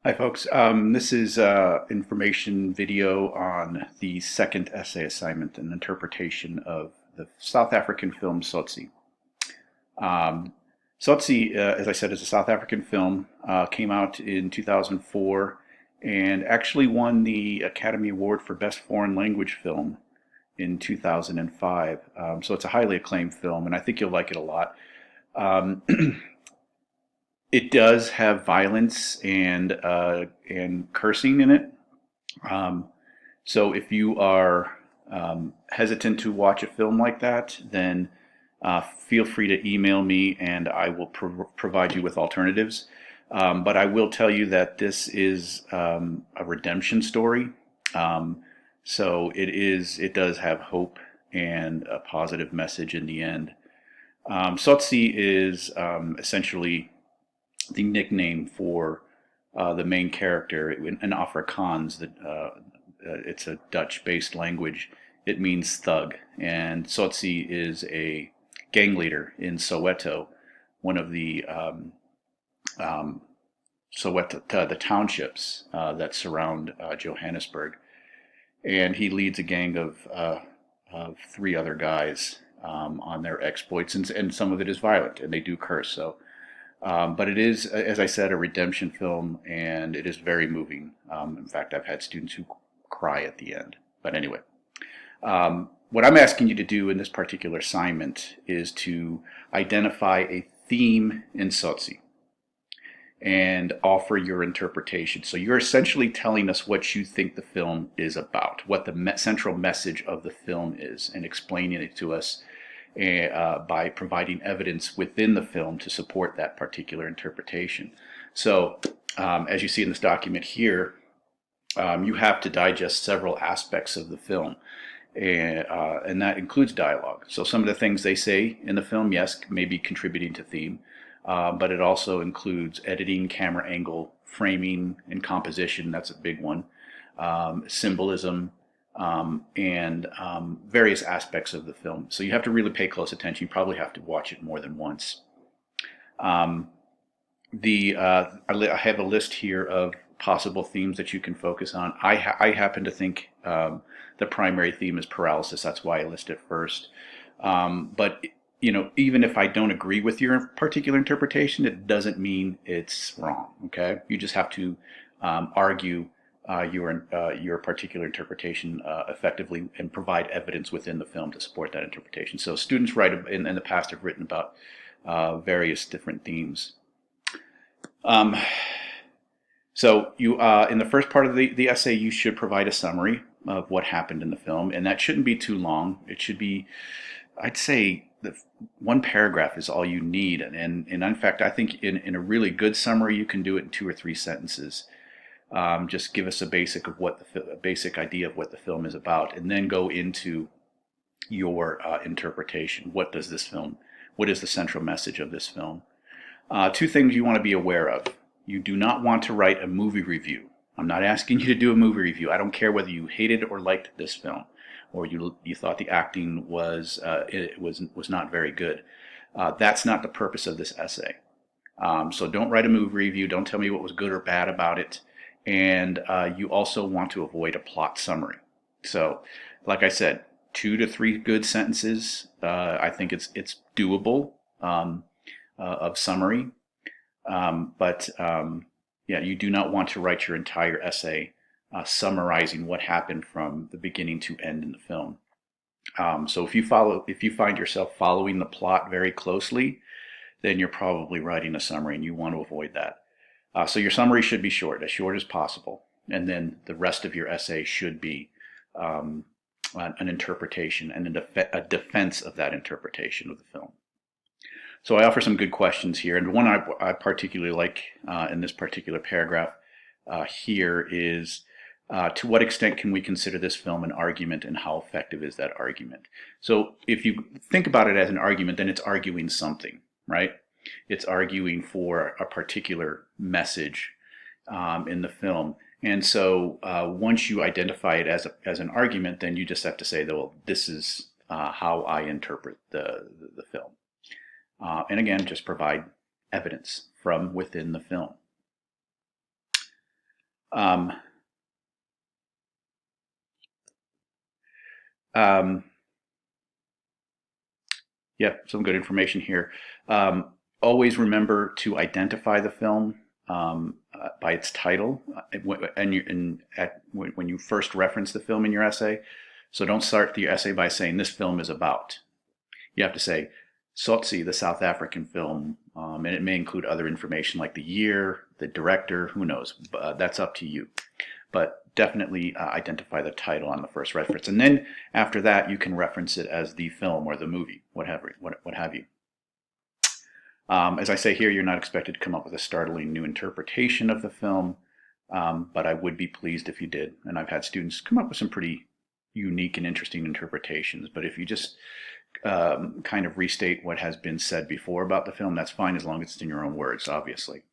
Hi, folks. This is information video on the second essay assignment, an interpretation of the South African film Tsotsi. Um, Tsotsi, as I said, is a South African film, came out in 2004 and actually won the Academy Award for Best Foreign Language Film in 2005. So it's a highly acclaimed film, and I think you'll like it a lot. Um, it does have violence and cursing in it. Um, so if you are hesitant to watch a film like that, then feel free to email me and I will provide you with alternatives. But I will tell you that this is a redemption story. Um, so it does have hope and a positive message in the end. Sotsi is essentially the nickname for the main character in Afrikaans. It's a Dutch-based language. It means thug, and Tsotsi is a gang leader in Soweto, one of the Soweto, the townships that surround Johannesburg, and he leads a gang of three other guys on their exploits, and some of it is violent, and they do curse. So but it is, as I said, a redemption film, and it is very moving. In fact, I've had students who cry at the end. But anyway, what I'm asking you to do in this particular assignment is to identify a theme in Sotsi and offer your interpretation. So you're essentially telling us what you think the film is about, what the central message of the film is, and explaining it to us by providing evidence within the film to support that particular interpretation. So, as you see in this document here, you have to digest several aspects of the film, and that includes dialogue. So, some of the things they say in the film, yes, may be contributing to theme, but it also includes editing, camera angle, framing, and composition. That's a big one. Symbolism, and various aspects of the film. So you have to really pay close attention. You probably have to watch it more than once. Um, I have a list here of possible themes that you can focus on. I happen to think the primary theme is paralysis. That's why I list it first. But even if I don't agree with your particular interpretation, it doesn't mean it's wrong. Okay, you just have to argue your particular interpretation effectively and provide evidence within the film to support that interpretation. So students write in the past have written about various different themes. Um, so you in the first part of the essay, you should provide a summary of what happened in the film, and that shouldn't be too long. It should be, I'd say, one paragraph is all you need, and in fact, I think in a really good summary, you can do it in 2 or 3 sentences. Just give us a basic idea of what the film is about, and then go into your interpretation. What does this film? What is the central message of this film? Two things you want to be aware of. You do not want to write a movie review. I'm not asking you to do a movie review. I don't care whether you hated or liked this film, or you thought the acting was not very good. That's not the purpose of this essay. So don't write a movie review. Don't tell me what was good or bad about it. And you also want to avoid a plot summary. So, like I said, 2 to 3 good sentences. I think it's doable of summary. But yeah, you do not want to write your entire essay summarizing what happened from the beginning to end in the film. So if you find yourself following the plot very closely, then you're probably writing a summary, and you want to avoid that. So your summary should be short as possible, and then the rest of your essay should be um, an interpretation and a defense of that interpretation of the film. So I offer some good questions here, and one I particularly like in this particular paragraph here is, to what extent can we consider this film an argument, and how effective is that argument? So if you think about it as an argument, then it's arguing something, right? It's arguing for a particular message in the film. And so once you identify it as an argument, then you just have to say, well, this is how I interpret the film. And again, just provide evidence from within the film. Um, um, yeah, some good information here. Always remember to identify the film by its title, when you first reference the film in your essay. So don't start your essay by saying this film is about. You have to say Tsotsi, the South African film, and it may include other information like the year, the director, who knows. That's up to you. But definitely identify the title on the first reference. And then after that, you can reference it as the film or the movie, what have you. As I say here, you're not expected to come up with a startling new interpretation of the film, but I would be pleased if you did. And I've had students come up with some pretty unique and interesting interpretations. But if you just kind of restate what has been said before about the film, that's fine as long as it's in your own words, obviously.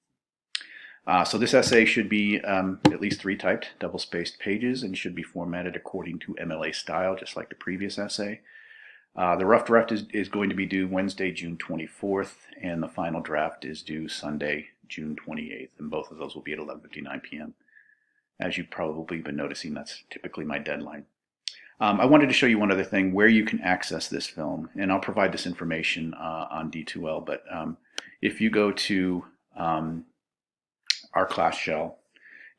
So this essay should be at least 3 typed, double-spaced pages, and should be formatted according to MLA style, just like the previous essay. The rough draft is going to be due Wednesday, June 24th, and the final draft is due Sunday, June 28th, and both of those will be at 11:59 p.m. As you've probably been noticing, that's typically my deadline. I wanted to show you one other thing, where you can access this film, and I'll provide this information on D2L, but if you go to our class shell,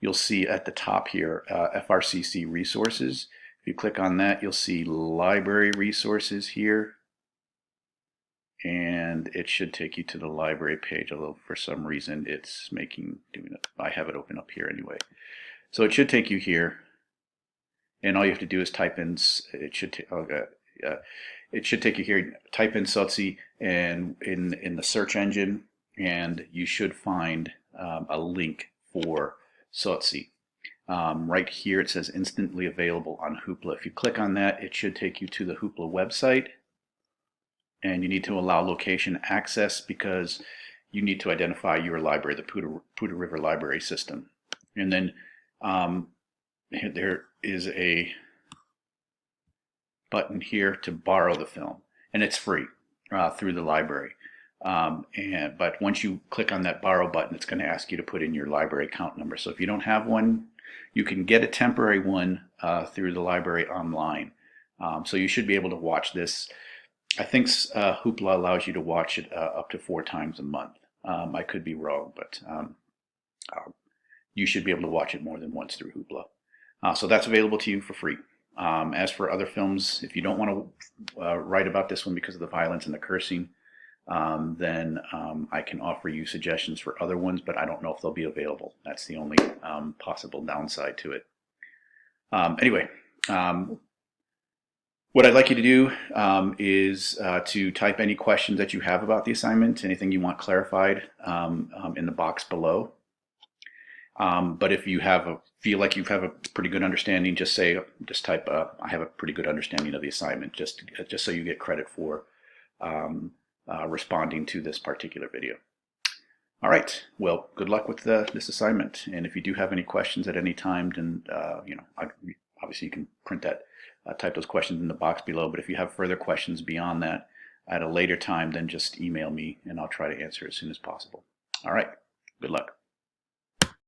you'll see at the top here, FRCC resources. If you click on that, you'll see library resources here, and it should take you to the library page, although for some reason it's I have it open up here anyway. So it should take you here, and all you have to do is type in, it should take you here, type in Tsotsi and in the search engine, and you should find a link for Tsotsi. Right here it says instantly available on Hoopla. If you click on that, it should take you to the Hoopla website, and you need to allow location access because you need to identify your library, the Poudre River Library System. And then there is a button here to borrow the film, and it's free through the library. But once you click on that borrow button, it's going to ask you to put in your library account number. So if you don't have one, you can get a temporary one through the library online. So you should be able to watch this. I think Hoopla allows you to watch it up to 4 times a month. I could be wrong, but you should be able to watch it more than once through Hoopla. So that's available to you for free. As for other films, if you don't want to write about this one because of the violence and the cursing, then I can offer you suggestions for other ones, but I don't know if they'll be available. That's the only possible downside to it. Anyway, what I'd like you to do is to type any questions that you have about the assignment, anything you want clarified in the box below. But if you feel like you have a pretty good understanding, just type I have a pretty good understanding of the assignment, just so you get credit for responding to this particular video. All right, well, good luck with this assignment, and if you do have any questions at any time, then obviously you can print that, type those questions in the box below, but if you have further questions beyond that at a later time, then just email me and I'll try to answer as soon as possible. All right, good luck.